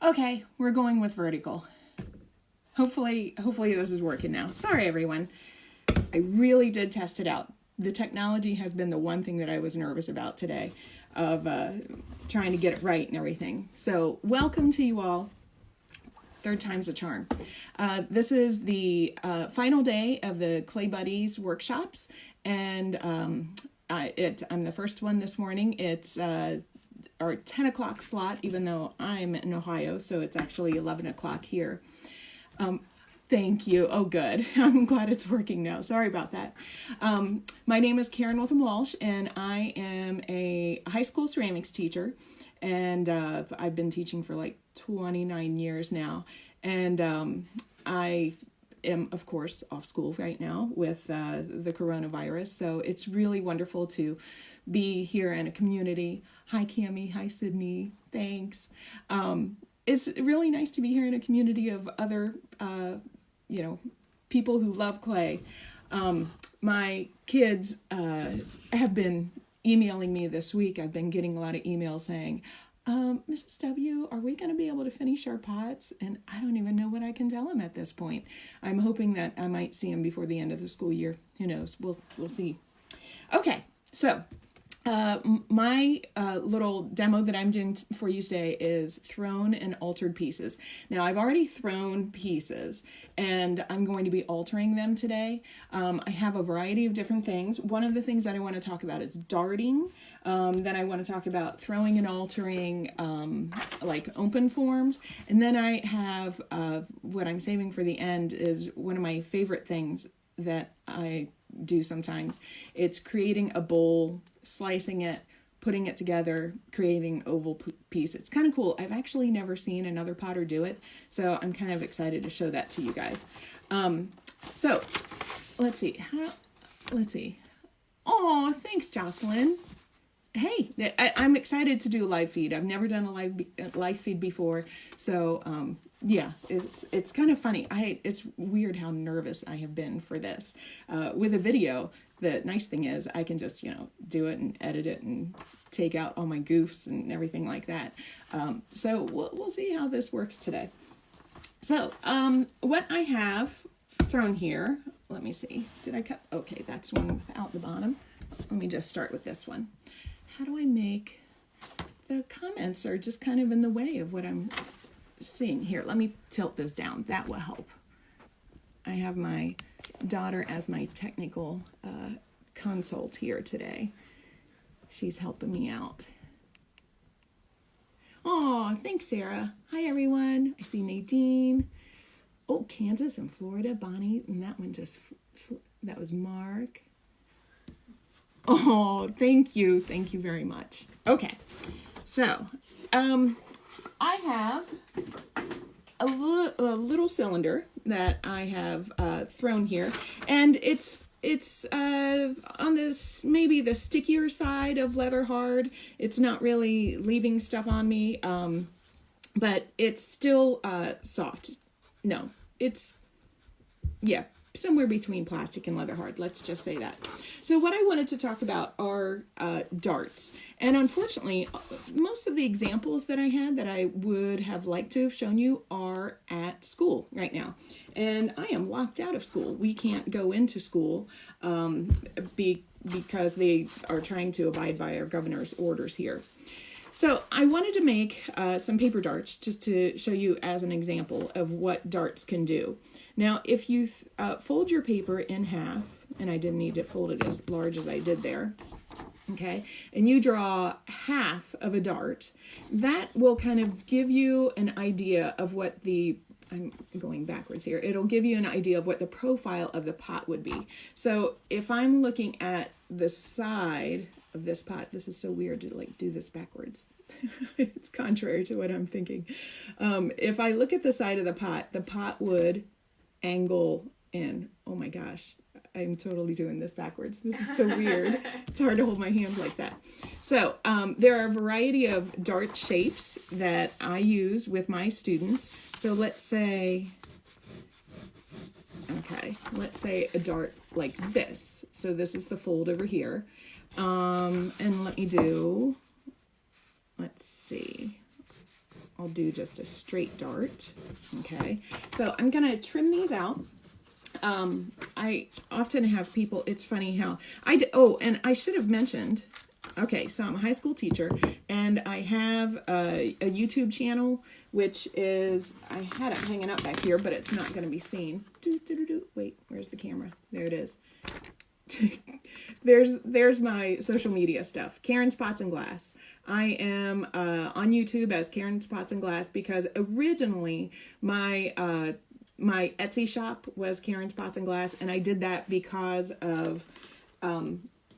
Okay, we're going with vertical. Hopefully this is working now. Sorry, everyone. I really did test it out. The technology has been the one thing that I was nervous about today of trying to get it right and everything. So welcome to you all. Third time's a charm. This is the final day of the Clay Buddies workshops, and I'm the first one this morning. It's our 10 o'clock slot, even though I'm in Ohio, so it's actually 11 o'clock here. Thank you. Oh, good. I'm glad it's working now. Sorry about that. My name is Karen Witham-Walsh, and I am a high school ceramics teacher, and I've been teaching for like 29 years now. And I am, of course, off school right now with the coronavirus, so it's really wonderful to be here in a community. Hi, Cammie. Hi, Sydney. Thanks. It's really nice to be here in a community of other, people who love clay. My kids have been emailing me this week. I've been getting a lot of emails saying, Mrs. W, are we going to be able to finish our pots? And I don't even know what I can tell them at this point. I'm hoping that I might see them before the end of the school year. Who knows? We'll see. Okay, so my little demo that I'm doing for you today is thrown and altered pieces. Now, I've already thrown pieces, and I'm going to be altering them today. I have a variety of different things. One of the things that I want to talk about is darting. Then I want to talk about throwing and altering like open forms. And then I have what I'm saving for the end is one of my favorite things that I do sometimes. It's creating a bowl, slicing it, putting it together, creating oval piece. It's kind of cool. I've actually never seen another potter do it, so I'm kind of excited to show that to you guys. So let's see. Let's see. Oh, thanks, Jocelyn. Hey, I'm excited to do a live feed. I've never done a live feed before, so yeah, it's kind of funny. It's weird how nervous I have been for this. With a video, the nice thing is I can just do it and edit it and take out all my goofs and everything like that. So we'll see how this works today. So what I have thrown here, let me see. Did I cut? Okay, that's one without the bottom. Let me just start with this one. How do I make the comments are just kind of in the way of what I'm seeing here? Let me tilt this down. That will help. I have my daughter as my technical consult here today. She's helping me out. Oh, thanks, Sarah. Hi, everyone. I see Nadine. Oh, Kansas and Florida, Bonnie, and that one that was Mark. Oh, thank you. Thank you very much. Okay. So, I have a little cylinder that I have thrown here, and it's on this, maybe the stickier side of leather hard. It's not really leaving stuff on me, but it's still soft. No, it's, yeah, somewhere between plastic and leather hard. Let's just say that. So what I wanted to talk about are darts. And unfortunately, most of the examples that I had that I would have liked to have shown you are at school right now. And I am locked out of school. We can't go into school because they are trying to abide by our governor's orders here. So I wanted to make some paper darts just to show you as an example of what darts can do. Now, if you fold your paper in half, and I didn't need to fold it as large as I did there, okay, and you draw half of a dart, that will kind of give you an idea of what I'm going backwards here. It'll give you an idea of what the profile of the pot would be. So if I'm looking at the side of this pot, this is so weird to like do this backwards. It's contrary to what I'm thinking. If I look at the side of the pot would angle in. Oh my gosh, I'm totally doing this backwards. This is so weird. It's hard to hold my hands like that. So there are a variety of dart shapes that I use with my students. So let's say a dart like this. So this is the fold over here. And let's see. I'll do just a straight dart. Okay, so I'm gonna trim these out. I often have people, it's funny how oh, and I should have mentioned, okay, so I'm a high school teacher, and I have a YouTube channel, which is, I had it hanging up back here, but it's not going to be seen. Wait, where's the camera? There it is. There's my social media stuff. Karen's Pots and Glass. I am on YouTube as Karen's Pots and Glass because originally my Etsy shop was Karen's Pots and Glass, and I did that because of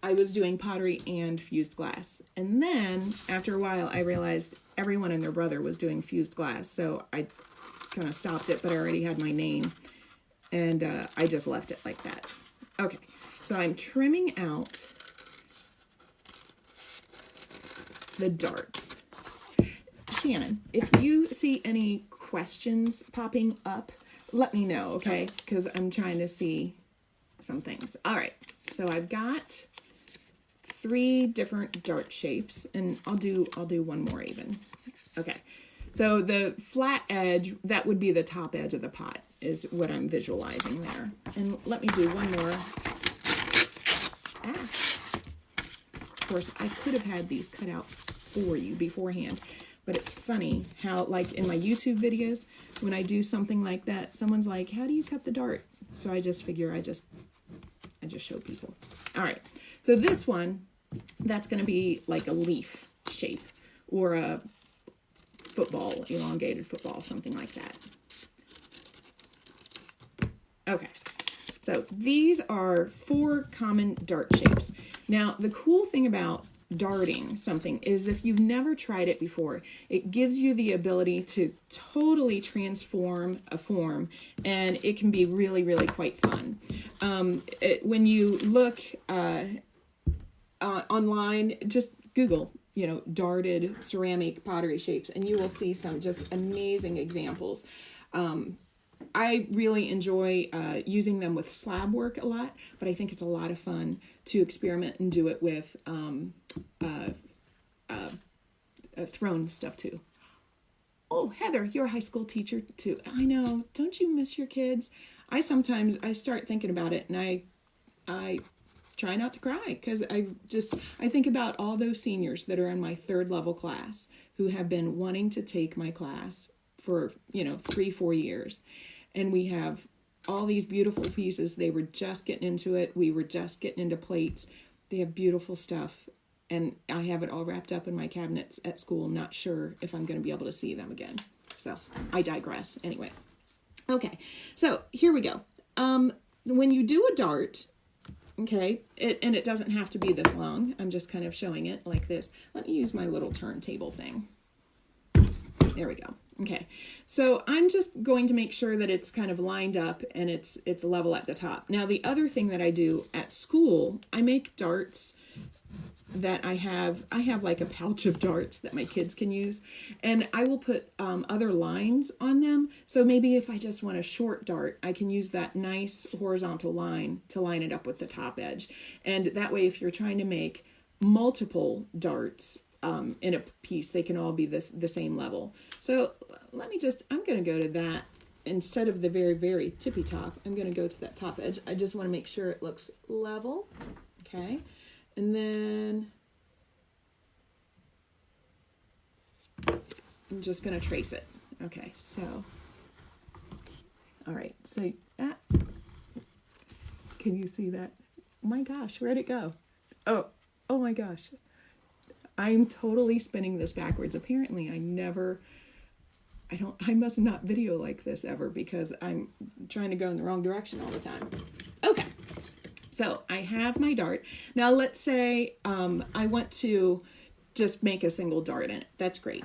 I was doing pottery and fused glass. And then after a while I realized everyone and their brother was doing fused glass, so I kind of stopped it, but I already had my name, and I just left it like that. Okay, so I'm trimming out the darts. Shannon, if you see any questions popping up, let me know, okay? Because I'm trying to see some things. All right, so I've got 3 different dart shapes, and I'll do one more even. Okay, so the flat edge, that would be the top edge of the pot, is what I'm visualizing there. And let me do one more. Of course, I could have had these cut out for you beforehand, but it's funny how, like in my YouTube videos, when I do something like that, someone's like, how do you cut the dart? So I just figure I just show people. All right, so this one, that's going to be like a leaf shape or a football, elongated football, something like that. Okay, so these are 4 common dart shapes. Now, the cool thing about darting something is if you've never tried it before, it gives you the ability to totally transform a form, and it can be really, really quite fun. When you look online, just Google, darted ceramic pottery shapes, and you will see some just amazing examples. I really enjoy using them with slab work a lot, but I think it's a lot of fun to experiment and do it with thrown stuff too. Oh, Heather, you're a high school teacher too. I know. Don't you miss your kids? I start thinking about it, and I try not to cry because I think about all those seniors that are in my 3rd level class who have been wanting to take my class for 3-4 years. And we have all these beautiful pieces. They were just getting into it. We were just getting into plates. They have beautiful stuff. And I have it all wrapped up in my cabinets at school. I'm not sure if I'm going to be able to see them again. So I digress. Anyway. Okay. So here we go. When you do a dart, okay, and it doesn't have to be this long. I'm just kind of showing it like this. Let me use my little turntable thing. There we go. Okay, so I'm just going to make sure that it's kind of lined up and it's level at the top. Now, the other thing that I do at school, I make darts that I have like a pouch of darts that my kids can use, and I will put other lines on them. So maybe if I just want a short dart, I can use that nice horizontal line to line it up with the top edge. And that way, if you're trying to make multiple darts in a piece, they can all be the same level. So I'm going to go to that. Instead of the very, very tippy top, I'm going to go to that top edge. I just want to make sure it looks level. Okay. And then I'm just going to trace it. Okay. So, all right. So, can you see that? Oh my gosh, where'd it go? Oh my gosh. I'm totally spinning this backwards. Apparently I must not video like this ever because I'm trying to go in the wrong direction all the time. Okay, so I have my dart. Now let's say I want to just make a single dart in it. That's great.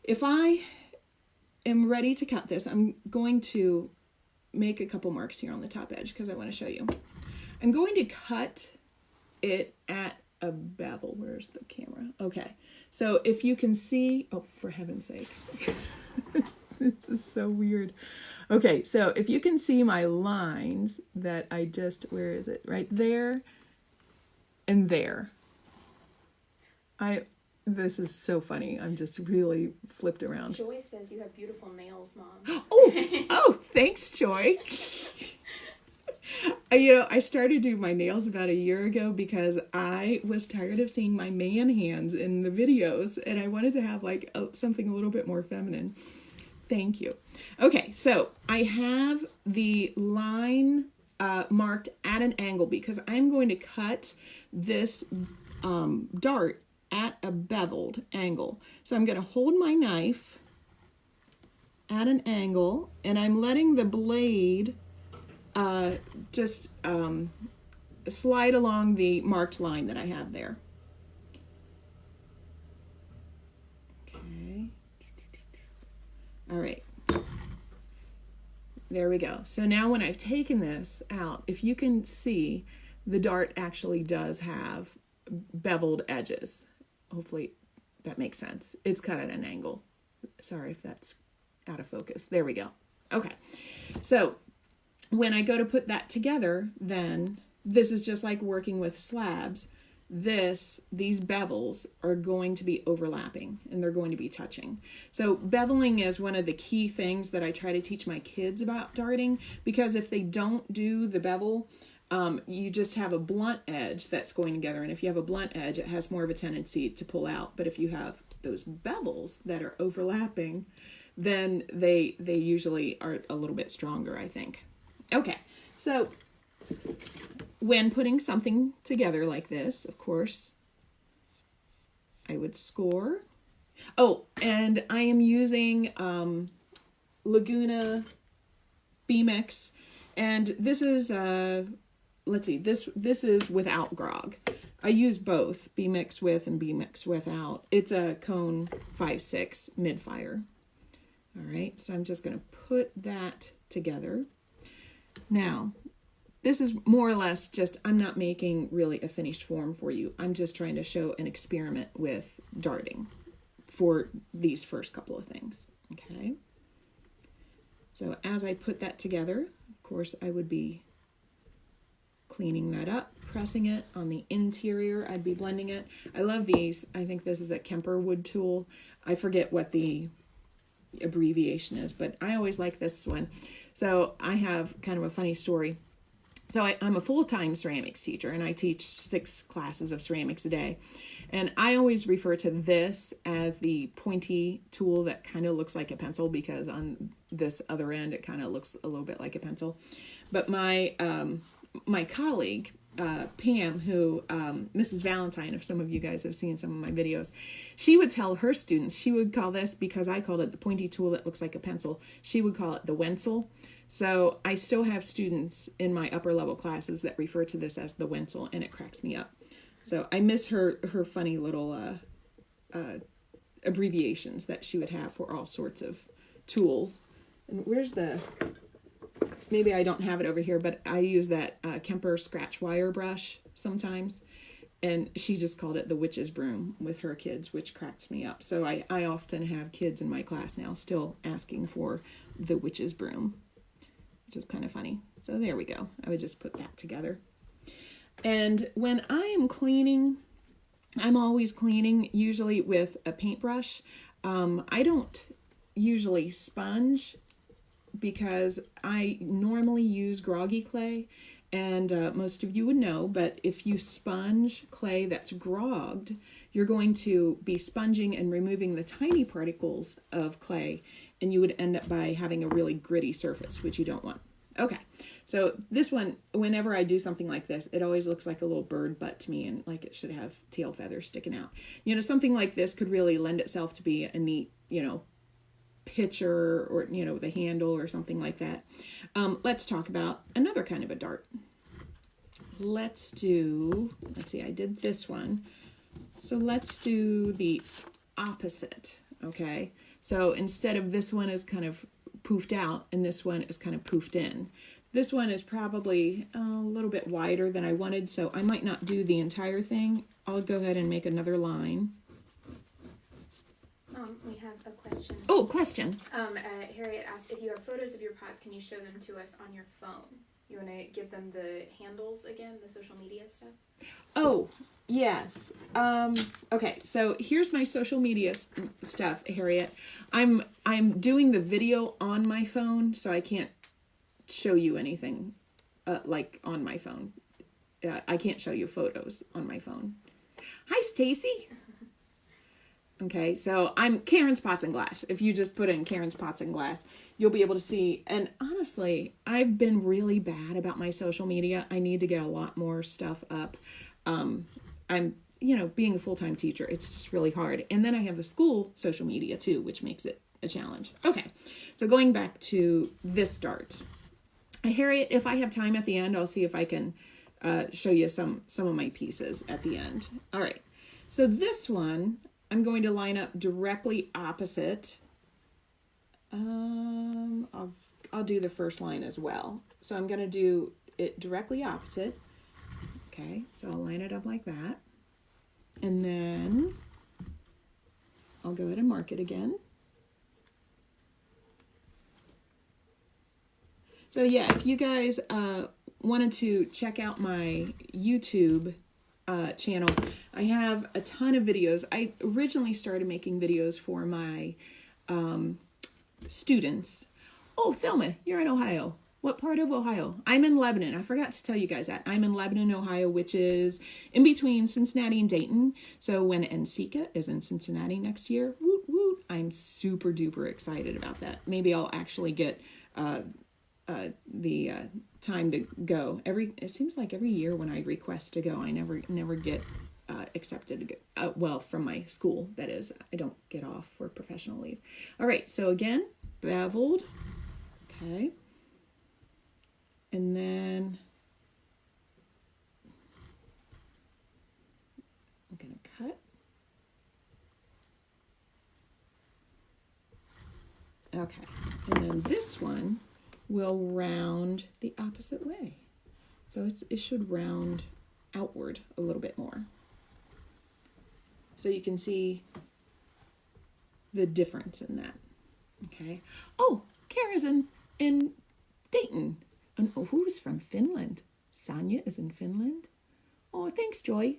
If I am ready to cut this, I'm going to make a couple marks here on the top edge because I want to show you. I'm going to cut it at a bevel. Where's the camera? Okay. So if you can see, oh, for heaven's sake. This is so weird. Okay. So if you can see my lines that where is it? Right there and there. This is so funny. I'm just really flipped around. Joy says you have beautiful nails, Mom. Oh, thanks, Joy. I started doing my nails about a year ago because I was tired of seeing my man hands in the videos, and I wanted to have like something a little bit more feminine. Thank you. Okay, so I have the line marked at an angle because I'm going to cut this dart at a beveled angle. So I'm going to hold my knife at an angle, and I'm letting the blade just slide along the marked line that I have there. Okay. All right. There we go. So now when I've taken this out, if you can see, the dart actually does have beveled edges. Hopefully that makes sense. It's cut at an angle. Sorry if that's out of focus. There we go. Okay. So when I go to put that together, then this is just like working with slabs. These bevels are going to be overlapping and they're going to be touching. So beveling is one of the key things that I try to teach my kids about darting, because if they don't do the bevel, you just have a blunt edge that's going together. And if you have a blunt edge, it has more of a tendency to pull out. But if you have those bevels that are overlapping, then they usually are a little bit stronger, I think. Okay, so when putting something together like this, of course, I would score. Oh, and I am using Laguna B-Mix, and this is, let's see, this is without grog. I use both B-Mix with and B-Mix without. It's a cone 5.6 mid-fire. All right, so I'm just going to put that together. Now, this is more or less just, I'm not making really a finished form for you. I'm just trying to show an experiment with darting for these first couple of things. Okay. So as I put that together, of course, I would be cleaning that up, pressing it on the interior. I'd be blending it. I love these. I think this is a Kemper wood tool. I forget what the abbreviation is, but I always like this one. So I have kind of a funny story. So I'm a full-time ceramics teacher, and I teach 6 classes of ceramics a day. And I always refer to this as the pointy tool that kind of looks like a pencil, because on this other end, it kind of looks a little bit like a pencil. But my colleague, Pam, who, Mrs. Valentine, if some of you guys have seen some of my videos, she would tell her students, she would call this, because I called it the pointy tool that looks like a pencil, she would call it the Wenzel. So I still have students in my upper level classes that refer to this as the Wenzel, and it cracks me up. So I miss her funny little abbreviations that she would have for all sorts of tools. And where's maybe I don't have it over here, but I use that Kemper scratch wire brush sometimes. And she just called it the witch's broom with her kids, which cracks me up. So I often have kids in my class now still asking for the witch's broom, which is kind of funny. So there we go. I would just put that together. And when I am cleaning, I'm always cleaning usually with a paintbrush. I don't usually sponge because I normally use groggy clay, and most of you would know, but if you sponge clay that's grogged, you're going to be sponging and removing the tiny particles of clay, and you would end up by having a really gritty surface, which you don't want. Okay, so this one, whenever I do something like this, it always looks like a little bird butt to me, and like it should have tail feathers sticking out. You know, something like this could really lend itself to be a neat, picture, or, the handle or something like that. Let's talk about another kind of a dart. Let's see, I did this one. So let's do the opposite, okay? So instead of this one is kind of poofed out and this one is kind of poofed in. This one is probably a little bit wider than I wanted, so I might not do the entire thing. I'll go ahead and make another line. We have a question. Oh, question. Harriet asked, if you have photos of your pots, can you show them to us on your phone? You want to give them the handles again, the social media stuff? Oh, yes. Okay, so here's my social media stuff, Harriet. I'm doing the video on my phone, so I can't show you anything like on my phone. I can't show you photos on my phone. Hi, Stacy. Okay, so I'm Karen's Pots and Glass. If you just put in Karen's Pots and Glass, you'll be able to see. And honestly, I've been really bad about my social media. I need to get a lot more stuff up. I'm, being a full-time teacher, it's just really hard. And then I have the school social media too, which makes it a challenge. Okay, so going back to this dart. Harriet, if I have time at the end, I'll see if I can show you some of my pieces at the end. All right, so this one, I'm going to line up directly opposite. I'll do the first line as well. So I'm going to do it directly opposite. Okay, so I'll line it up like that. And then I'll go ahead and mark it again. So yeah, if you guys wanted to check out my YouTube channel, I have a ton of videos. I originally started making videos for my students. Oh, Thelma, you're in Ohio. What part of Ohio? I'm in Lebanon. I forgot to tell you guys that. I'm in Lebanon, Ohio, which is in between Cincinnati and Dayton. So when NCECA is in Cincinnati next year, woot woot, I'm super duper excited about that. Maybe I'll actually get the time to go. It seems like every year when I request to go, I never get accepted to go. Well, from my school, that is. I don't get off for professional leave. All right, so again, beveled. Okay. And then I'm going to cut. Okay. And then this one will round the opposite way. So it should round outward a little bit more. So you can see the difference in that. Okay. Oh, Kara's in Dayton. And who's from Finland? Sonia is in Finland. Oh, thanks, Joy.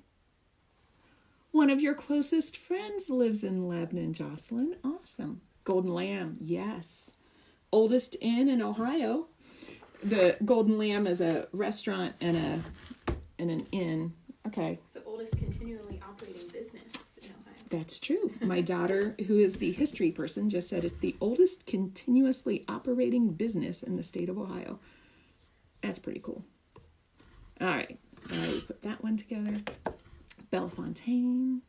One of your closest friends lives in Lebanon, Jocelyn. Awesome. Golden Lamb, yes. Oldest inn in Ohio. The Golden Lamb is a restaurant and an inn. Okay. It's the oldest continually operating business in Ohio. That's true. My daughter, who is the history person, just said it's the oldest continuously operating business in the state of Ohio. That's pretty cool. All right, so we put that one together. Bellefontaine.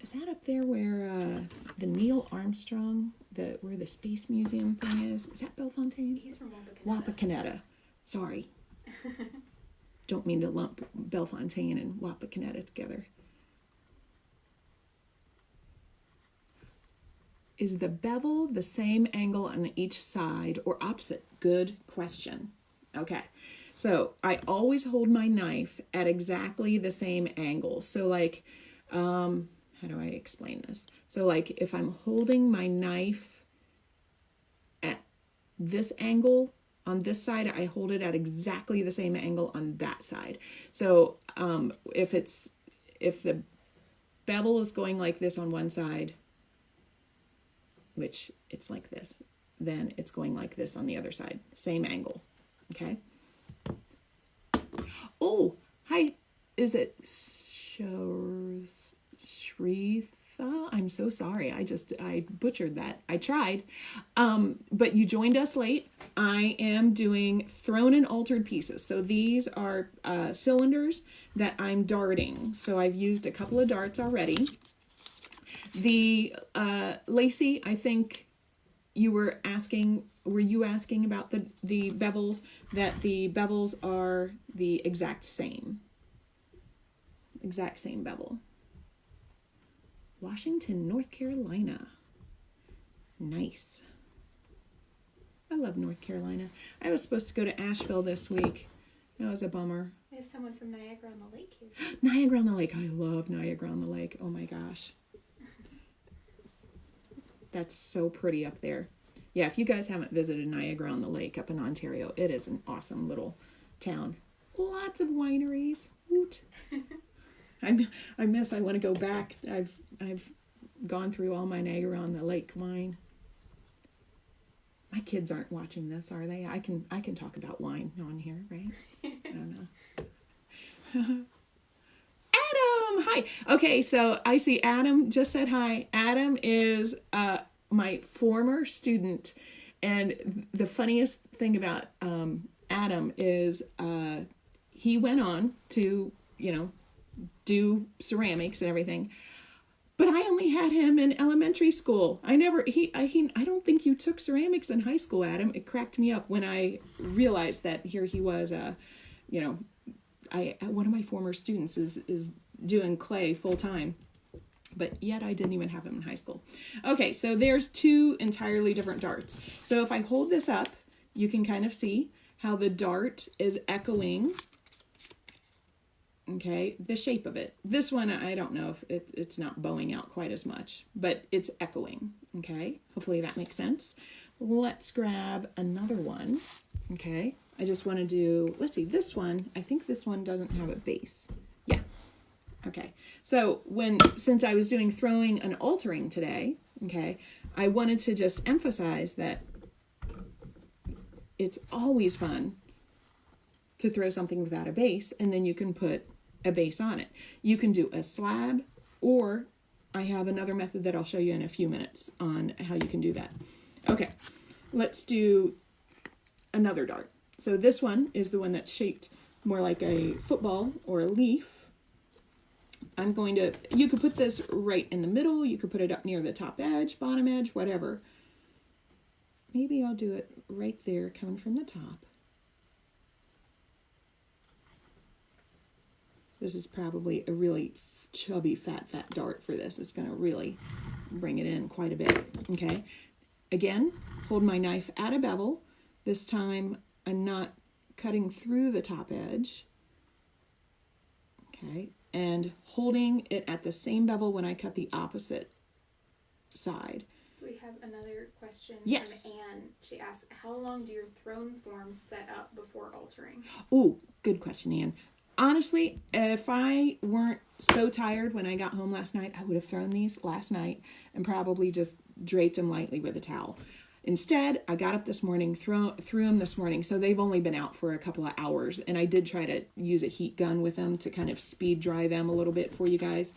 Is that up there where the Neil Armstrong, where the Space Museum thing is? Is that Bellefontaine? He's from Wapakoneta. Wapakoneta. Sorry. Don't mean to lump Bellefontaine and Wapakoneta together. Is the bevel the same angle on each side or opposite? Good question. Okay, so I always hold my knife at exactly the same angle. So like, how do I explain this? So like if I'm holding my knife at this angle on this side, I hold it at exactly the same angle on that side. So if the bevel is going like this on one side, which it's like this, then it's going like this on the other side. Same angle, okay? Oh, hi, is it Shretha? I'm so sorry, I butchered that. I tried, but you joined us late. I am doing thrown and altered pieces. So these are cylinders that I'm darting. So I've used a couple of darts already. The Lacey, I think were you asking about the bevels? That the bevels are the exact same bevel. Washington, North Carolina. Nice. I love North Carolina. I was supposed to go to Asheville this week. That was a bummer. We have someone from Niagara on the Lake here. Niagara on the Lake. I love Niagara on the Lake. Oh my gosh. That's so pretty up there. Yeah, if you guys haven't visited Niagara-on-the-Lake up in Ontario, it is an awesome little town. Lots of wineries. Woot. I want to go back. I've gone through all my Niagara-on-the-Lake wine. My kids aren't watching this, are they? I can talk about wine on here, right? I don't know. Adam, hi. Okay, so I see Adam just said hi. Adam is my former student, and the funniest thing about Adam is he went on to, do ceramics and everything. But I only had him in elementary school. I don't think you took ceramics in high school, Adam. It cracked me up when I realized that here he was, one of my former students is doing clay full time. But yet I didn't even have him in high school. Okay, so there's two entirely different darts. So if I hold this up, you can kind of see how the dart is echoing, okay, the shape of it. This one, I don't know if it's not bowing out quite as much, but it's echoing, okay? Hopefully that makes sense. Let's grab another one, okay? I just want to do, let's see, this one, I think this one doesn't have a base. Yeah, okay. So since I was doing throwing and altering today, okay, I wanted to just emphasize that it's always fun to throw something without a base, and then you can put a base on it. You can do a slab, or I have another method that I'll show you in a few minutes on how you can do that. Okay, let's do another dart. So this one is the one that's shaped more like a football or a leaf. You could put this right in the middle, you could put it up near the top edge, bottom edge, whatever. Maybe I'll do it right there coming from the top. This is probably a really chubby, fat dart for this. It's going to really bring it in quite a bit. Okay. Again, hold my knife at a bevel. This time I'm not cutting through the top edge. Okay. And holding it at the same bevel when I cut the opposite side. We have another question yes. from Anne. She asks, how long do your thrown forms set up before altering? Oh, good question, Anne. Honestly, if I weren't so tired when I got home last night, I would have thrown these last night and probably just draped them lightly with a towel. Instead, I got up this morning, threw them this morning, so they've only been out for a couple of hours, and I did try to use a heat gun with them to kind of speed dry them a little bit for you guys.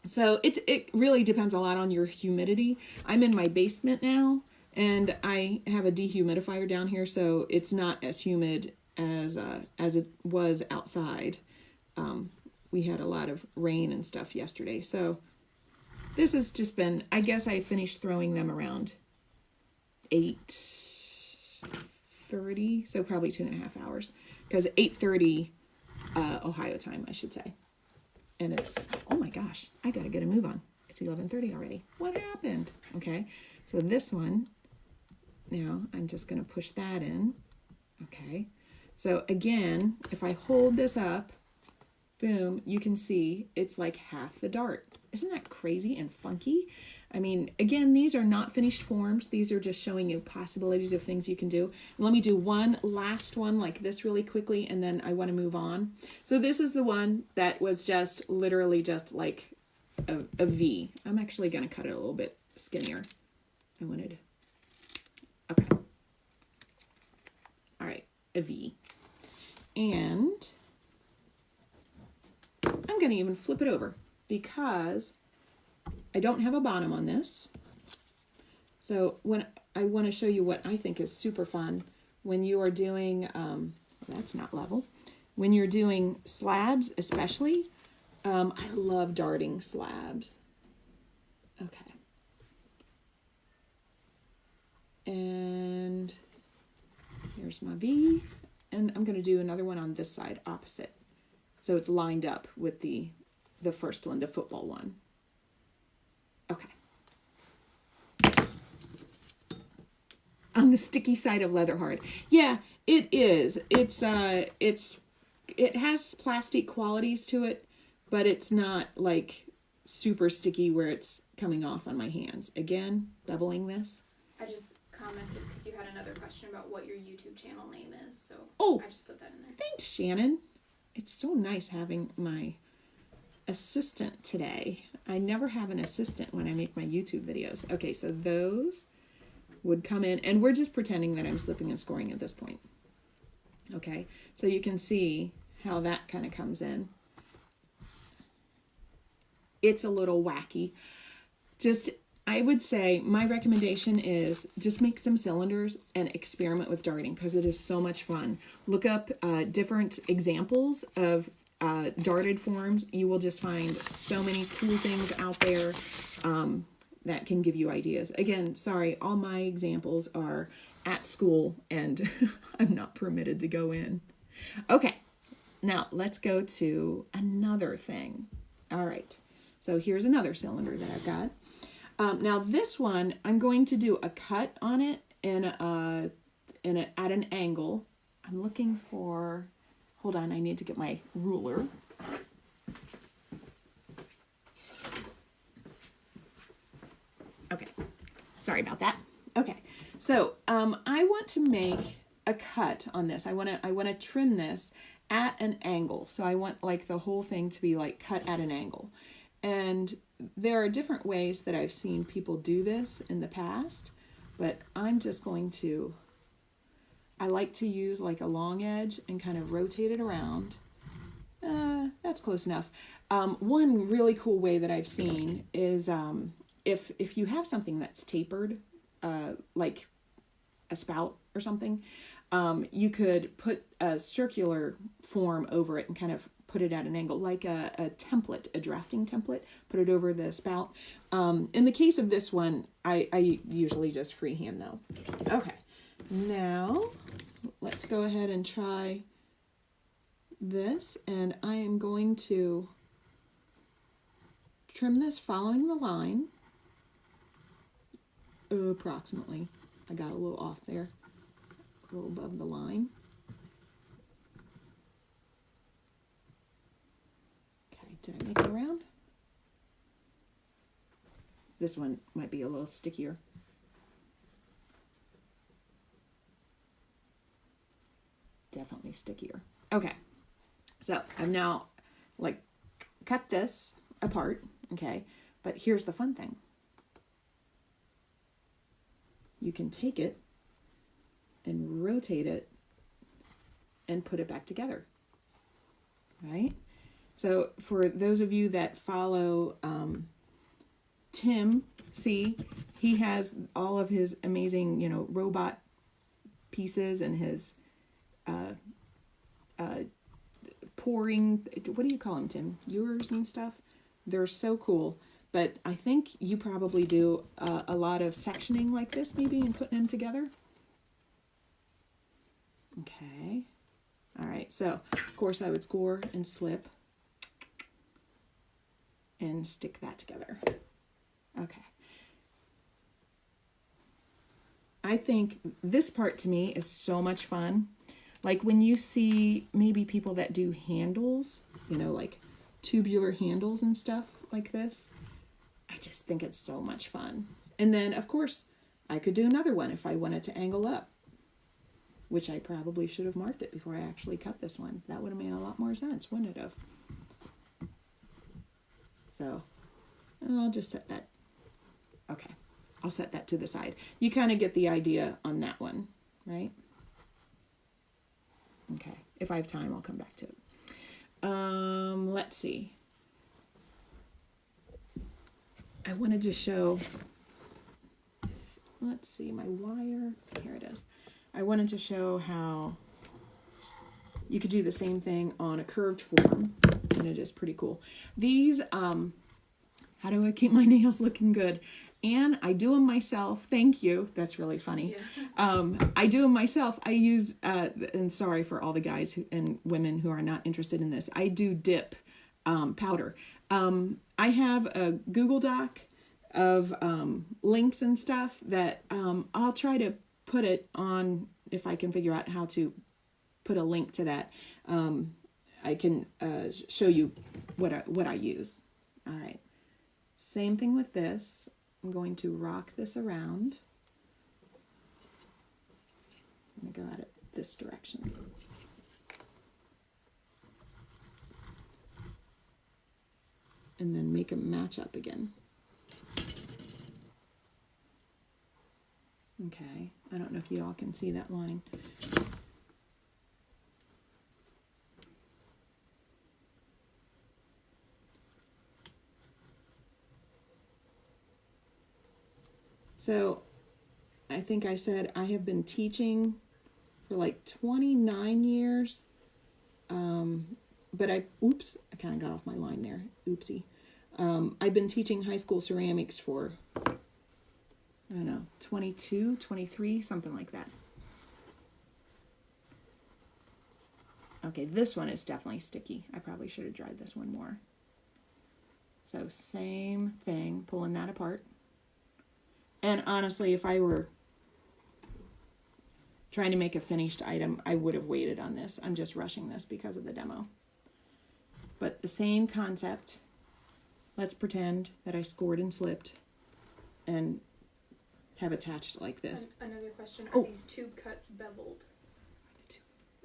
So it really depends a lot on your humidity. I'm in my basement now, and I have a dehumidifier down here, so it's not as humid as it was outside. We had a lot of rain and stuff yesterday, so this has just been, I guess I finished throwing them around 8:30, so probably 2.5 hours, because 8:30 Ohio time, I should say. And it's, oh my gosh, I gotta get a move on. It's 11:30 already. What happened? Okay, so this one, now I'm just gonna push that in. Okay, so again, if I hold this up, boom, you can see it's like half the dart. Isn't that crazy and funky? I mean, again, these are not finished forms. These are just showing you possibilities of things you can do. Let me do one last one like this really quickly, and then I want to move on. So this is the one that was just literally just like a V. I'm actually going to cut it a little bit skinnier. Okay. All right, a V. And I'm going to even flip it over because I don't have a bottom on this. So when I want to show you what I think is super fun when you are doing, that's not level, when you're doing slabs especially, I love darting slabs. Okay. And here's my V, and I'm going to do another one on this side opposite. So it's lined up with the first one, the football one. Okay. On the sticky side of leather hard. Yeah, it is. It has plastic qualities to it, but it's not like super sticky where it's coming off on my hands. Again, beveling this. I just commented because you had another question about what your YouTube channel name is, so I just put that in there. Thanks, Shannon. It's so nice having my assistant today. I never have an assistant when I make my YouTube videos. Okay, so those would come in, and we're just pretending that I'm slipping and scoring at this point. Okay, so you can see how that kind of comes in. It's a little wacky. I would say my recommendation is just make some cylinders and experiment with darting because it is so much fun. Look up different examples of darted forms. You will just find so many cool things out there that can give you ideas. Again, sorry, all my examples are at school and I'm not permitted to go in. Okay, now let's go to another thing. All right, so here's another cylinder that I've got. Now this one, I'm going to do a cut on it at an angle. I'm looking for, hold on, I need to get my ruler. Okay, sorry about that. Okay, so I want to make a cut on this. I want to trim this at an angle. So I want like the whole thing to be like cut at an angle. And there are different ways that I've seen people do this in the past, but I'm just going to, I like to use like a long edge and kind of rotate it around. That's close enough. One really cool way that I've seen is if you have something that's tapered, like a spout or something, you could put a circular form over it and kind of put it at an angle, like a template, a drafting template, put it over the spout. In the case of this one, I usually just freehand though. Okay, now let's go ahead and try this, and I am going to trim this following the line, approximately. I got a little off there, a little above the line. Did I make it around? This one might be a little stickier. Definitely stickier. Okay, so I've now like cut this apart, okay? But here's the fun thing. You can take it and rotate it and put it back together, right? So for those of you that follow Tim, see, he has all of his amazing, robot pieces and his pouring, what do you call them, Tim? Ewers and stuff? They're so cool. But I think you probably do a lot of sectioning like this maybe and putting them together. Okay. All right. So, of course, I would score and slip and stick that together. Okay. I think this part to me is so much fun. Like when you see maybe people that do handles, like tubular handles and stuff like this, I just think it's so much fun. And then, of course, I could do another one if I wanted to angle up, which I probably should have marked it before I actually cut this one. That would have made a lot more sense, wouldn't it have? So I'll just set that. Okay, I'll set that to the side. You kind of get the idea on that one, right? Okay, if I have time, I'll come back to it. Let's see. I wanted to show, let's see, my wire. Here it is. I wanted to show how you could do the same thing on a curved form, and it is pretty cool. These, how do I keep my nails looking good? And I do them myself. Thank you. That's really funny. Yeah. I do them myself. I use, and sorry for all the guys and women who are not interested in this. I do dip powder. I have a Google Doc of links and stuff that I'll try to put it on if I can figure out how to put a link to that. I can show you what I use. All right. Same thing with this. I'm going to rock this around I'm going to go at it this direction. And then make them match up again. Okay, I don't know if you all can see that line. So I think I said I have been teaching for like 29 years. But I kind of got off my line there. Oopsie. I've been teaching high school ceramics for, I don't know, 22, 23, something like that. Okay, this one is definitely sticky. I probably should have dried this one more. So same thing, pulling that apart. And honestly, if I were trying to make a finished item, I would have waited on this. I'm just rushing this because of the demo. But the same concept. Let's pretend that I scored and slipped and have attached like this. Another question, are these tube cuts beveled?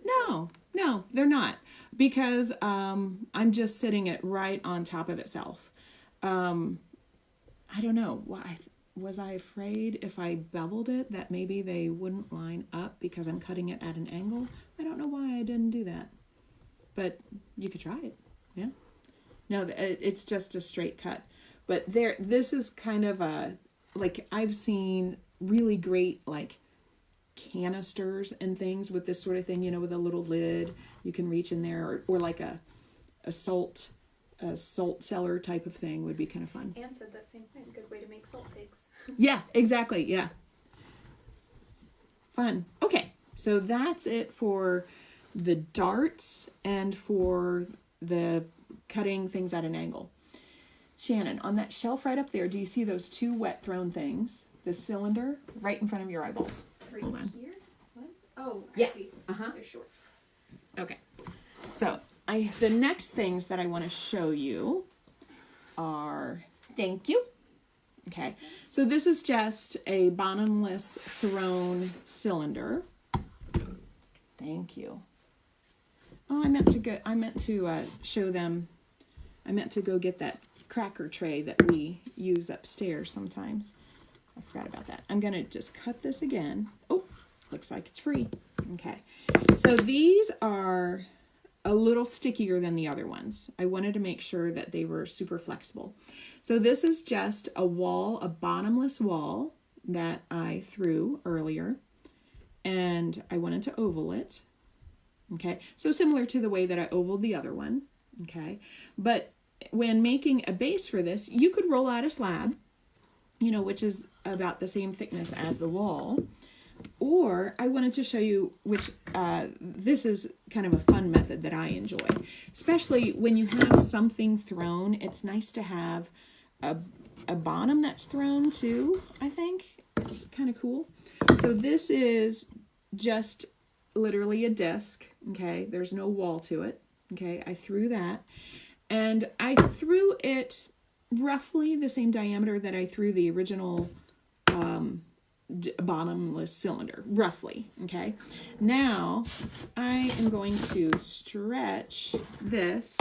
No, they're not. Because I'm just sitting it right on top of itself. I don't know. Why was I afraid if I beveled it that maybe they wouldn't line up because I'm cutting it at an angle? I don't know why I didn't do that. But you could try it. Yeah. No, it's just a straight cut. But this is kind of like I've seen really great like canisters and things with this sort of thing, with a little lid. You can reach in there or like a salt cellar type of thing would be kind of fun. Anne said that same thing. Good way to make salt pigs. Yeah, exactly. Yeah. Fun. Okay. So that's it for the darts and for the cutting things at an angle. Shannon, on that shelf right up there, do you see those two wet thrown things? The cylinder right in front of your eyeballs. Right Hold on. here? What? Oh, Yeah. I see. Uh-huh. They're short. Okay. So the next things that I want to show you are, thank you. Okay. So this is just a bottomless thrown cylinder. Thank you. Oh, I meant to show them. I meant to go get that cracker tray that we use upstairs sometimes. I forgot about that. I'm going to just cut this again. Oh, looks like it's free. Okay. So these are a little stickier than the other ones. I wanted to make sure that they were super flexible. So this is just a bottomless wall that I threw earlier. And I wanted to oval it. Okay. So similar to the way that I ovaled the other one. Okay. But when making a base for this, you could roll out a slab, which is about the same thickness as the wall. Or I wanted to show you which, this is kind of a fun method that I enjoy. Especially when you have something thrown, it's nice to have a bottom that's thrown too, I think. It's kind of cool. So this is just literally a disc, okay? There's no wall to it, okay? I threw that. And I threw it roughly the same diameter that I threw the original bottomless cylinder, roughly, okay? Now, I am going to stretch this,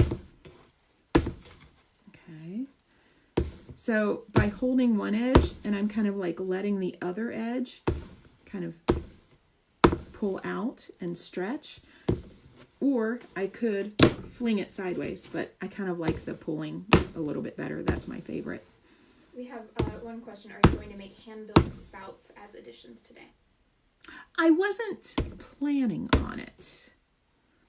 okay? So, by holding one edge, and I'm kind of like letting the other edge kind of pull out and stretch, or I could fling it sideways, but I kind of like the pulling a little bit better. That's my favorite. We have one question. Are you going to make hand-built spouts as additions today? I wasn't planning on it,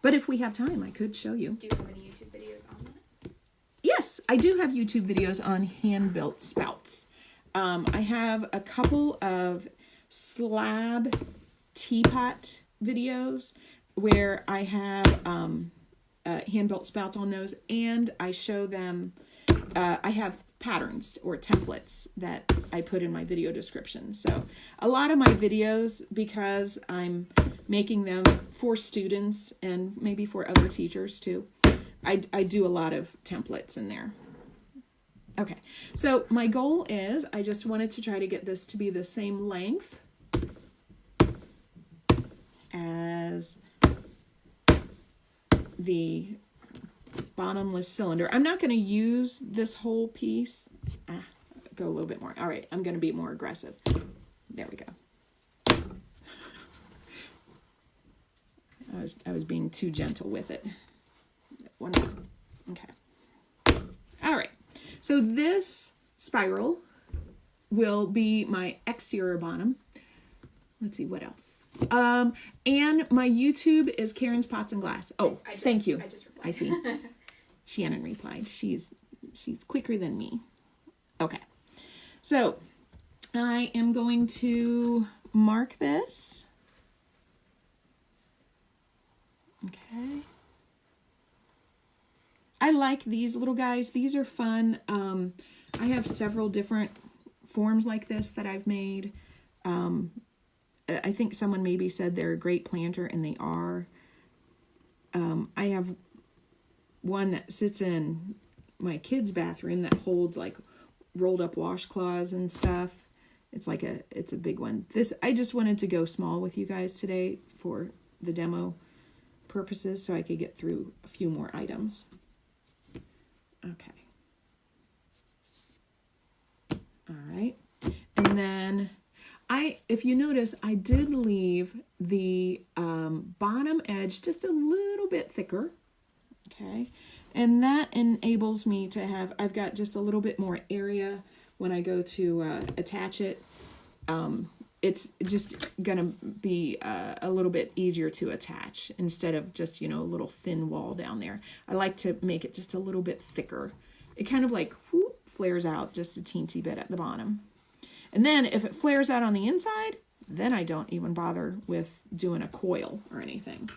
but if we have time, I could show you. Do you have any YouTube videos on that? Yes, I do have YouTube videos on hand-built spouts. I have a couple of slab teapot videos where I have hand-built spouts on those, and I show them, I have patterns or templates that I put in my video description. So a lot of my videos, because I'm making them for students and maybe for other teachers too, I do a lot of templates in there. Okay, so my goal is I just wanted to try to get this to be the same length as the bottomless cylinder. I'm not going to use this whole piece. Go a little bit more. All right, I'm going to be more aggressive. There we go. I was being too gentle with it. One more. Okay. All right. So this spiral will be my exterior bottom. Let's see what else. And my YouTube is Karen's Pots and Glass. Oh, thank you. I just replied. I see. Shannon replied. She's quicker than me. Okay. So I am going to mark this. Okay. I like these little guys. These are fun. I have several different forms like this that I've made. I think someone maybe said they're a great planter, and they are. I have one that sits in my kids' bathroom that holds like rolled up washcloths and stuff. It's a big one. I just wanted to go small with you guys today for the demo purposes so I could get through a few more items. Okay. All right. And then if you notice, I did leave the bottom edge just a little bit thicker. Okay. And that enables me to I've got just a little bit more area when I go to attach it. It's just going to be a little bit easier to attach instead of just, a little thin wall down there. I like to make it just a little bit thicker. It kind of like flares out just a teensy bit at the bottom. And then if it flares out on the inside, then I don't even bother with doing a coil or anything.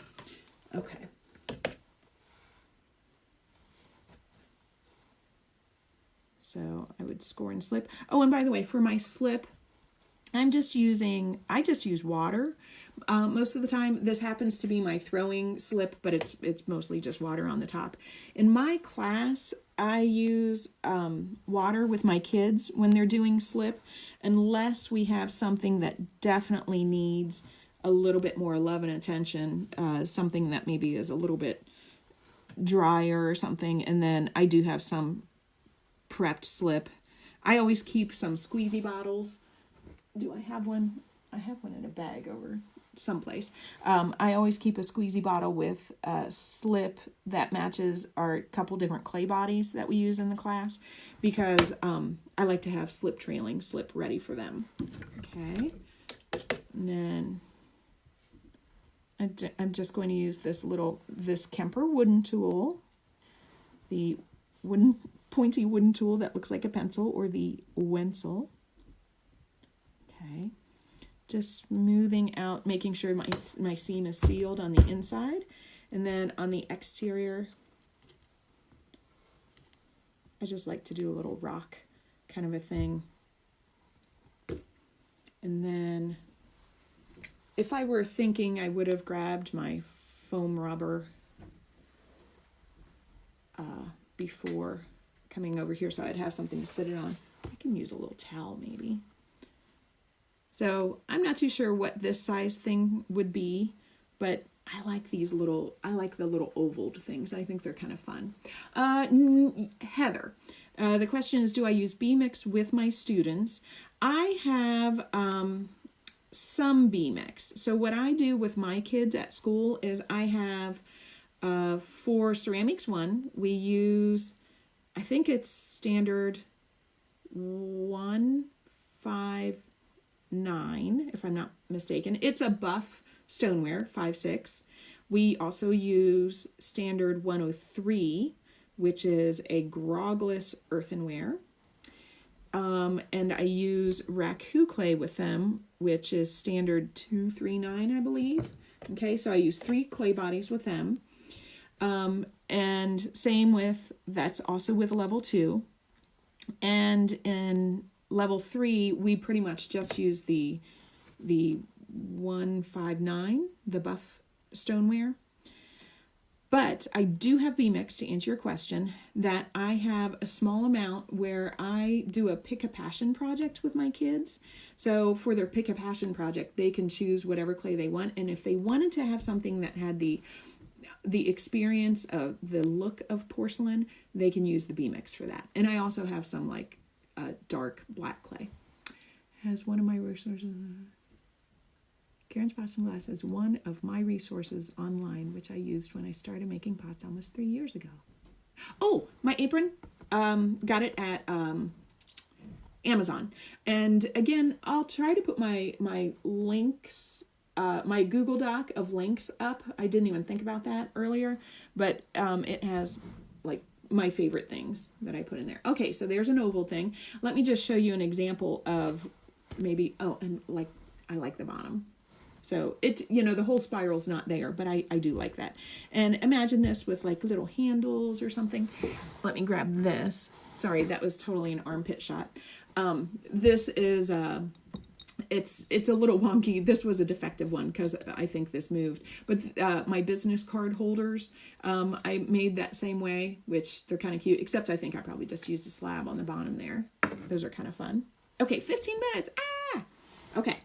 Okay. So I would score and slip. Oh, and by the way, for my slip, I just use water. Most of the time, this happens to be my throwing slip, but it's mostly just water on the top. In my class, I use water with my kids when they're doing slip, unless we have something that definitely needs a little bit more love and attention, something that maybe is a little bit drier or something, and then I do have some prepped slip. I always keep some squeezy bottles. Do I have one? I have one in a bag over someplace. I always keep a squeezy bottle with a slip that matches our couple different clay bodies that we use in the class, because I like to have slip ready for them. Okay. And then I'm just going to use this Kemper wooden tool, the pointy wooden tool that looks like a pencil, or the Wencel. Okay, just smoothing out, making sure my seam is sealed on the inside. And then on the exterior, I just like to do a little rock kind of a thing. And then if I were thinking, I would have grabbed my foam rubber before coming over here, so I'd have something to sit it on. I can use a little towel maybe. So I'm not too sure what this size thing would be, but I like the little ovaled things. I think they're kind of fun. Heather, the question is, do I use B-Mix with my students? I have some B-Mix. So what I do with my kids at school is I have, for ceramics 1, we use, I think it's standard 159, if I'm not mistaken. It's a buff stoneware, 5/6. We also use standard 103, which is a grogless earthenware. And I use raku clay with them, which is standard 239, I believe. Okay, so I use 3 clay bodies with them. And same with, that's also with level 2. And in level 3, we pretty much just use the 159, the buff stoneware. But I do have B-Mix, to answer your question, that I have a small amount where I do a Pick a Passion project with my kids. So for their Pick a Passion project, they can choose whatever clay they want. And if they wanted to have something that had the experience of the look of porcelain, they can use the B-Mix for that. And I also have some like dark black clay. Has one of my resources. Karen's Pots and Glass has one of my resources online, which I used when I started making pots almost 3 years ago. Oh, my apron. Got it at Amazon. And again, I'll try to put my links, my Google Doc of links up. I didn't even think about that earlier, but it has like my favorite things that I put in there. Okay, so there's an oval thing. Let me just show you an example of maybe, and like, I like the bottom. So it, the whole spiral's not there, but I do like that. And imagine this with like little handles or something. Let me grab this. Sorry, that was totally an armpit shot. This is, it's a little wonky. This was a defective one because I think this moved. But my business card holders, I made that same way, which they're kind of cute, except I think I probably just used a slab on the bottom there. Those are kind of fun. Okay, 15 minutes. Okay.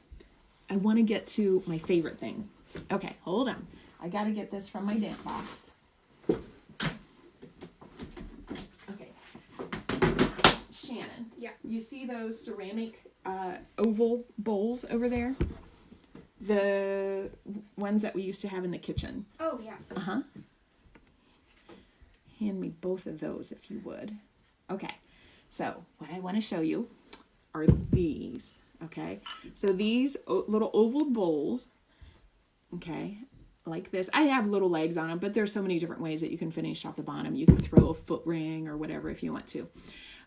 I want to get to my favorite thing. Okay, hold on. I got to get this from my damp box. Okay. Shannon. Yeah. You see those ceramic oval bowls over there? The ones that we used to have in the kitchen. Oh, yeah. Uh-huh. Hand me both of those if you would. Okay. So, what I want to show you are these. Okay, so these little oval bowls, okay, like this. I have little legs on them, but there's so many different ways that you can finish off the bottom. You can throw a foot ring or whatever if you want to.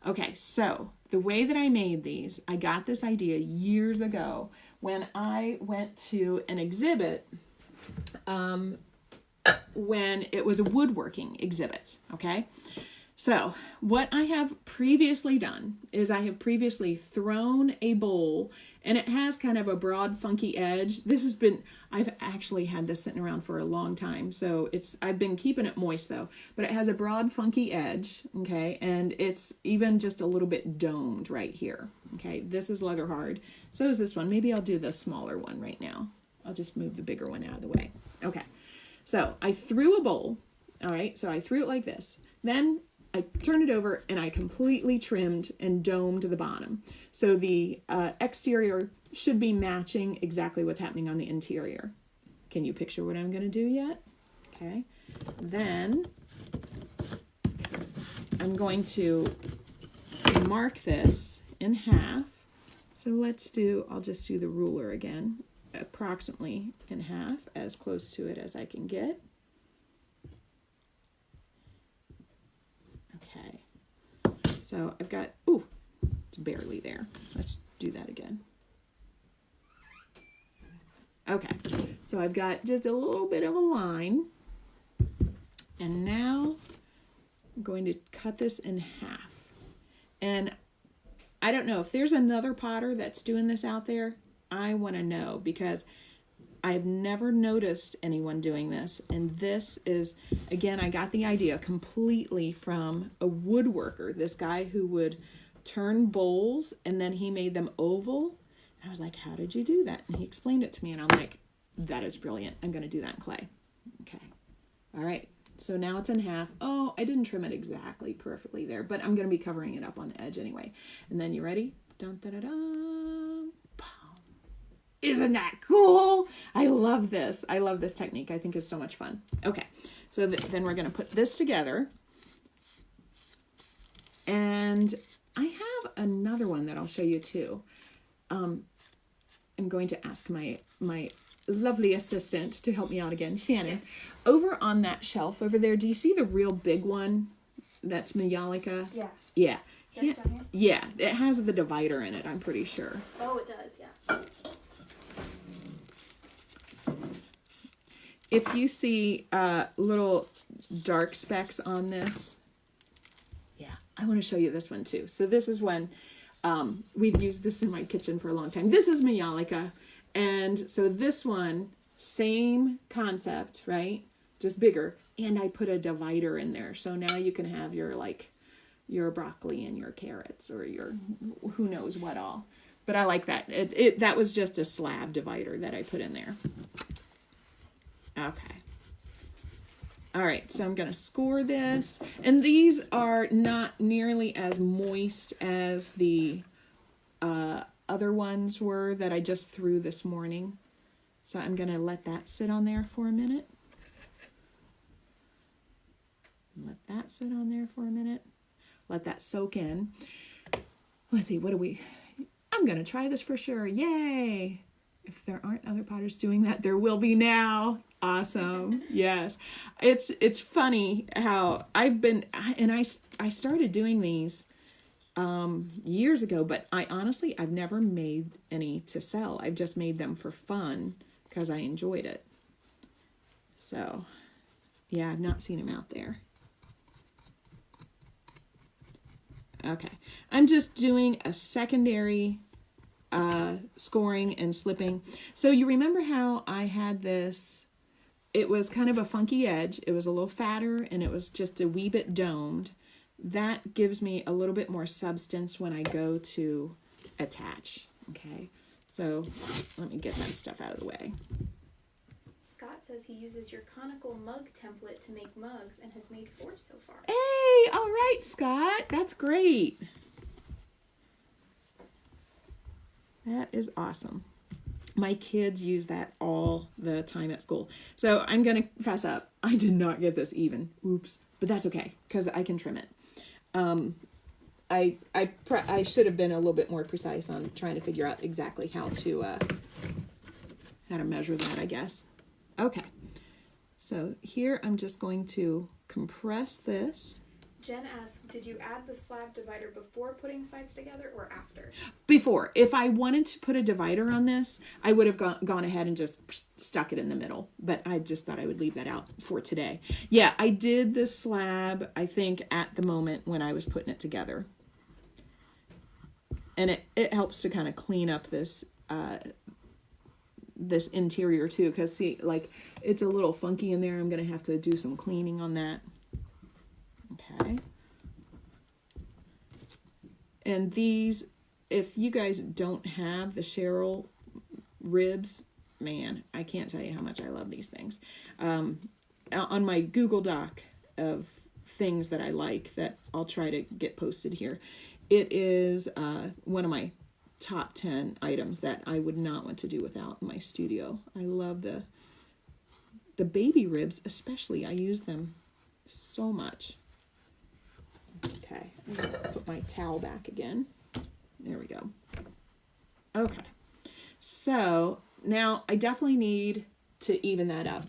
Okay, so the way that I made these, I got this idea years ago when I went to an exhibit, when it was a woodworking exhibit, okay? So what I have previously done is I have previously thrown a bowl, and it has kind of a broad, funky edge. I've actually had this sitting around for a long time. So I've been keeping it moist though, but it has a broad, funky edge. Okay. And it's even just a little bit domed right here. Okay. This is leather hard. So is this one. Maybe I'll do the smaller one right now. I'll just move the bigger one out of the way. Okay. So I threw a bowl. All right. So I threw it like this. Then I turned it over and I completely trimmed and domed the bottom. So the exterior should be matching exactly what's happening on the interior. Can you picture what I'm going to do yet? Okay. Then I'm going to mark this in half. So I'll just do the ruler again, approximately in half, as close to it as I can get. Okay, so I've got, it's barely there. Let's do that again. Okay, so I've got just a little bit of a line. And now I'm going to cut this in half. And I don't know if there's another potter that's doing this out there. I want to know because I've never noticed anyone doing this. And this is, again, I got the idea completely from a woodworker, this guy who would turn bowls and then he made them oval. And I was like, how did you do that? And he explained it to me and I'm like, that is brilliant. I'm going to do that in clay. Okay. All right. So now it's in half. Oh, I didn't trim it exactly perfectly there, but I'm going to be covering it up on the edge anyway. And then you ready? Dun, da, da, da. Isn't that cool? I love this. I love this technique. I think it's so much fun. Okay, so then we're going to put this together. And I have another one that I'll show you too. I'm going to ask my lovely assistant to help me out again, Shannon. Yes. Over on that shelf over there, do you see the real big one that's Majolica? Yeah. Yeah. That's down here? Yeah, it has the divider in it, I'm pretty sure. Oh, it does, yeah. If you see little dark specks on this, yeah, I want to show you this one too. So this is when we've used this in my kitchen for a long time. This is Majolica. And so this one, same concept, right? just bigger. And I put a divider in there. So now you can have your broccoli and your carrots or your who knows what all. But I like that. That was just a slab divider that I put in there. Okay. All right, so I'm going to score this. And these are not nearly as moist as the other ones were that I just threw this morning. So I'm going to let that sit on there for a minute. Let that sit on there for a minute. Let that soak in. Let's see, I'm going to try this for sure. Yay! If there aren't other potters doing that, there will be now. Awesome. Yes. It's funny how I started doing these years ago, but I've never made any to sell. I've just made them for fun because I enjoyed it. So, yeah, I've not seen them out there. Okay. I'm just doing a secondary scoring and slipping. So you remember how I had this, it was kind of a funky edge. It was a little fatter and it was just a wee bit domed. That gives me a little bit more substance when I go to attach. Okay. So let me get that stuff out of the way. Scott says he uses your conical mug template to make mugs and has made 4 so far. Hey, all right, Scott. That's great. That is awesome. My kids use that all the time at school. So I'm going to fess up. I did not get this even. Oops. But that's okay because I can trim it. I should have been a little bit more precise on trying to figure out exactly how to measure that, I guess. Okay. So here I'm just going to compress this. Jen asked, did you add the slab divider before putting sides together or after? Before. If I wanted to put a divider on this, I would have gone ahead and just stuck it in the middle. But I just thought I would leave that out for today. Yeah, I did the slab, I think, at the moment when I was putting it together. And it helps to kind of clean up this this interior too. Because, see, like, it's a little funky in there. I'm going to have to do some cleaning on that. Okay. And these, if you guys don't have the Cheryl ribs, man, I can't tell you how much I love these things. On my Google Doc of things that I like that I'll try to get posted here, it is one of my top 10 items that I would not want to do without in my studio. I love the baby ribs, especially. I use them so much. Okay, I'm going to put my towel back again. There we go. Okay, so now I definitely need to even that up.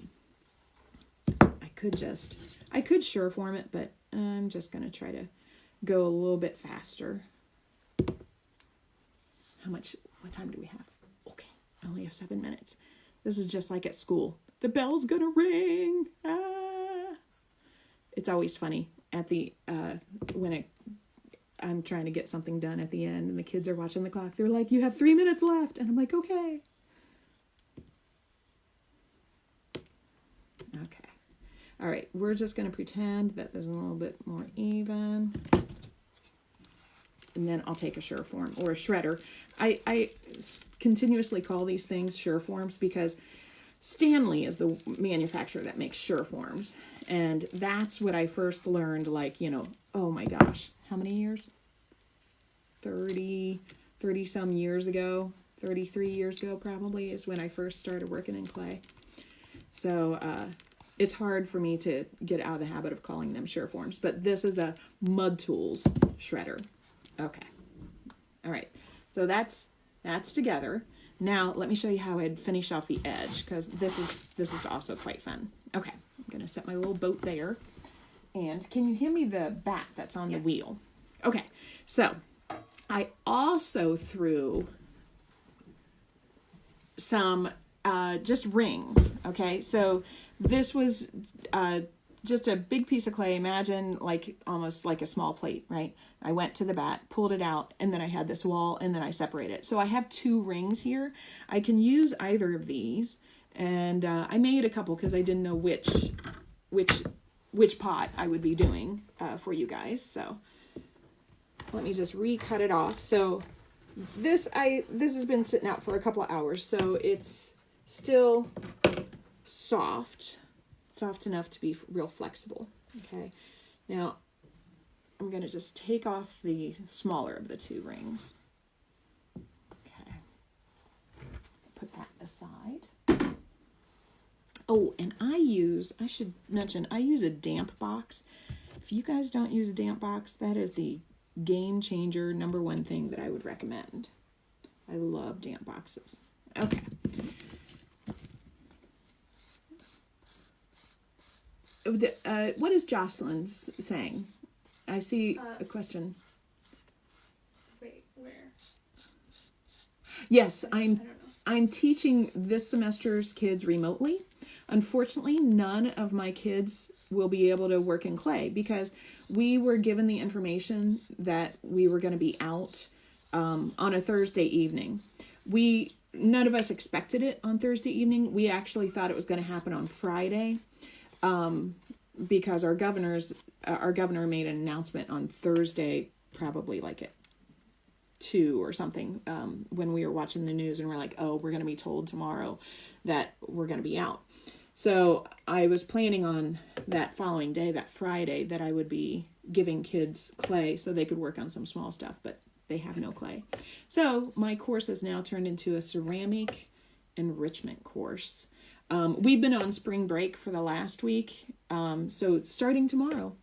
I could Sureform it, but I'm just going to try to go a little bit faster. What time do we have? Okay, I only have 7 minutes. This is just like at school. The bell's going to ring. Ah. It's always funny at the when I'm trying to get something done at the end and the kids are watching the clock. They're like, you have 3 minutes left. And I'm like, okay. Okay. All right. We're just going to pretend that there's a little bit more even. And then I'll take a Sureform or a shredder. I continuously call these things Sureforms because Stanley is the manufacturer that makes Sureforms. And that's what I first learned, like, oh my gosh, how many years? 30 some years ago, 33 years ago probably is when I first started working in clay. So it's hard for me to get out of the habit of calling them Sureforms, but this is a Mud Tools shredder. Okay. All right. So that's together. Now let me show you how I'd finish off the edge because this is also quite fun. Okay. I'm going to set my little boat there. And can you hear me the bat that's on the wheel? Okay. So I also threw some just rings. Okay. So this was just a big piece of clay. Imagine almost like a small plate, right? I went to the bat, pulled it out, and then I had this wall, and then I separated it. So I have 2 rings here. I can use either of these. And I made a couple because I didn't know which pot I would be doing for you guys. So let me just recut it off. So this has been sitting out for a couple of hours, so it's still soft enough to be real flexible. Okay, now I'm going to just take off the smaller of the two rings. Okay, put that aside. Oh, and I should mention, I use a damp box. If you guys don't use a damp box, that is the game changer #1 thing that I would recommend. I love damp boxes. Okay. What is Jocelyn saying? I see a question. Wait, where? Yes, I'm teaching this semester's kids remotely. Unfortunately, none of my kids will be able to work in clay because we were given the information that we were going to be out on a Thursday evening. None of us expected it on Thursday evening. We actually thought it was going to happen on Friday because our governor made an announcement on Thursday, probably like at 2 or something, when we were watching the news, and we're like, oh, we're going to be told tomorrow that we're going to be out. So I was planning on that following day, that Friday, that I would be giving kids clay so they could work on some small stuff, but they have no clay. So my course has now turned into a ceramic enrichment course. We've been on spring break for the last week. So starting tomorrow,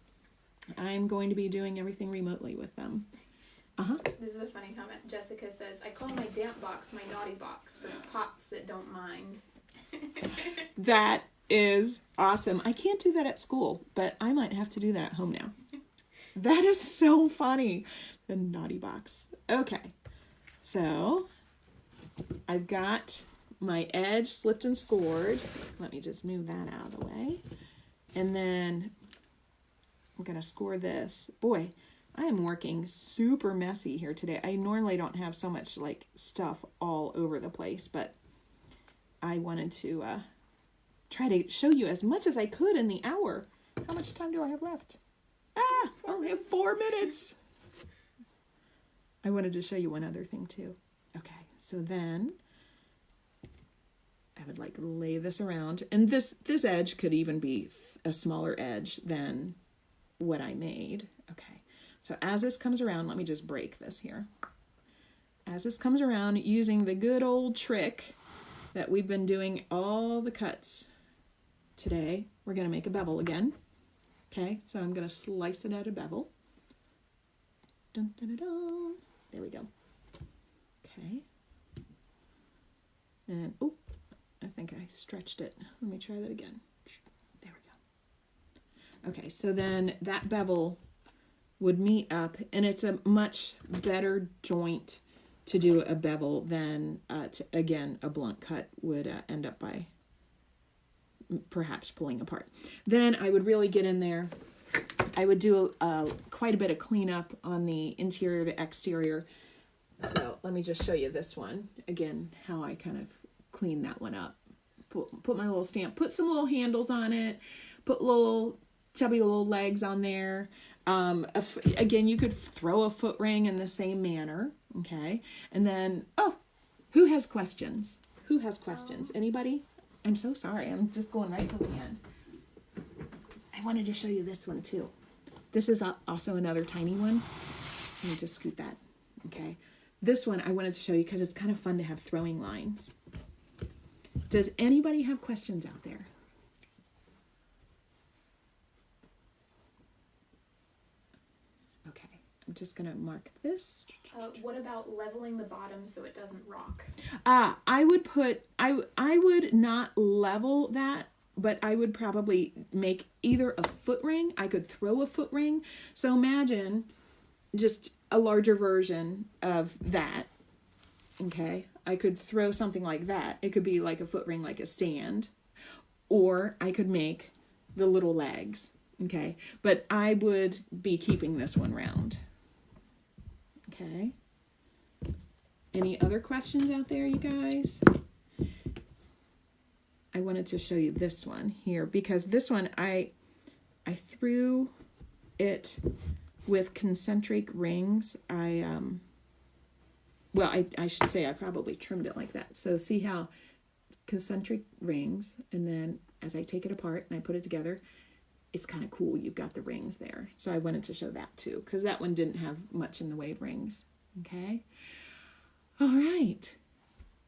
I'm going to be doing everything remotely with them. This is a funny comment. Jessica says, I call my damp box my naughty box for pots that don't mind. That is awesome. I can't do that at school, but I might have to do that at home now. That is so funny. The naughty box. Okay. So I've got my edge slipped and scored. Let me just move that out of the way. And then I'm going to score this. Boy, I am working super messy here today. I normally don't have so much like stuff all over the place, but I wanted to try to show you as much as I could in the hour. How much time do I have left? I only have 4 minutes. I wanted to show you one other thing too. Okay, so then I would like lay this around, and this edge could even be a smaller edge than what I made. Okay, so as this comes around, let me just break this here. As this comes around, using the good old trick that we've been doing all the cuts today, we're going to make a bevel again. Okay, so I'm going to slice it out a bevel. Dun, dun, dun, dun. There we go. Okay. And, oh, I think I stretched it. Let me try that again. There we go. Okay, so then that bevel would meet up, and it's a much better joint to do a bevel than, again, a blunt cut would end up by perhaps pulling apart. Then I would really get in there. I would do quite a bit of cleanup on the interior, the exterior. So let me just show you this one. Again, how I kind of clean that one up. Put my little stamp, put some little handles on it, put little chubby little legs on there. Again, you could throw a foot ring in the same manner. Okay. And then, who has questions? Who has questions? Anybody? I'm so sorry. I'm just going right to the end. I wanted to show you this one too. This is also another tiny one. Let me just scoot that. Okay. This one I wanted to show you because it's kind of fun to have throwing lines. Does anybody have questions out there? Okay. I'm just going to mark this. What about leveling the bottom so it doesn't rock? I would not level that, but I would probably make either a foot ring. I could throw a foot ring. So imagine just a larger version of that. Okay. I could throw something like that. It could be like a foot ring, like a stand, or I could make the little legs. Okay. But I would be keeping this one round. Okay. Any other questions out there, you guys? I wanted to show you this one here, because this one I threw it with concentric rings. I should say I probably trimmed it like that. So see how concentric rings, and then as I take it apart and I put it together, it's kind of cool. You've got the rings there. So I wanted to show that too, because that one didn't have much in the way of rings. Okay. All right.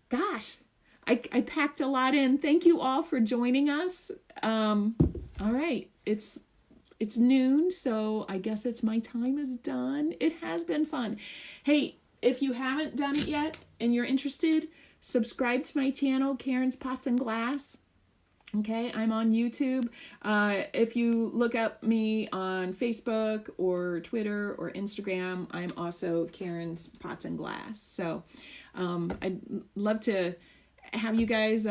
Gosh, I packed a lot in. Thank you all for joining us. All right. It's noon, so I guess it's my time is done. It has been fun. Hey, if you haven't done it yet and you're interested, subscribe to my channel, Karen's Pots and Glass. Okay, I'm on YouTube. If you look up me on Facebook or Twitter or Instagram, I'm also Karen's Pots and Glass. So I'd love to have you guys,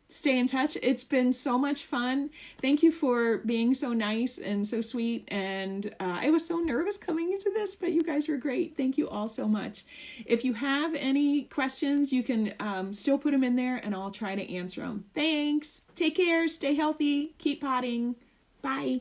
stay in touch. It's been so much fun. Thank you for being so nice and so sweet. And I was so nervous coming into this, but you guys were great. Thank you all so much. If you have any questions, you can still put them in there and I'll try to answer them. Thanks. Take care. Stay healthy. Keep potting. Bye.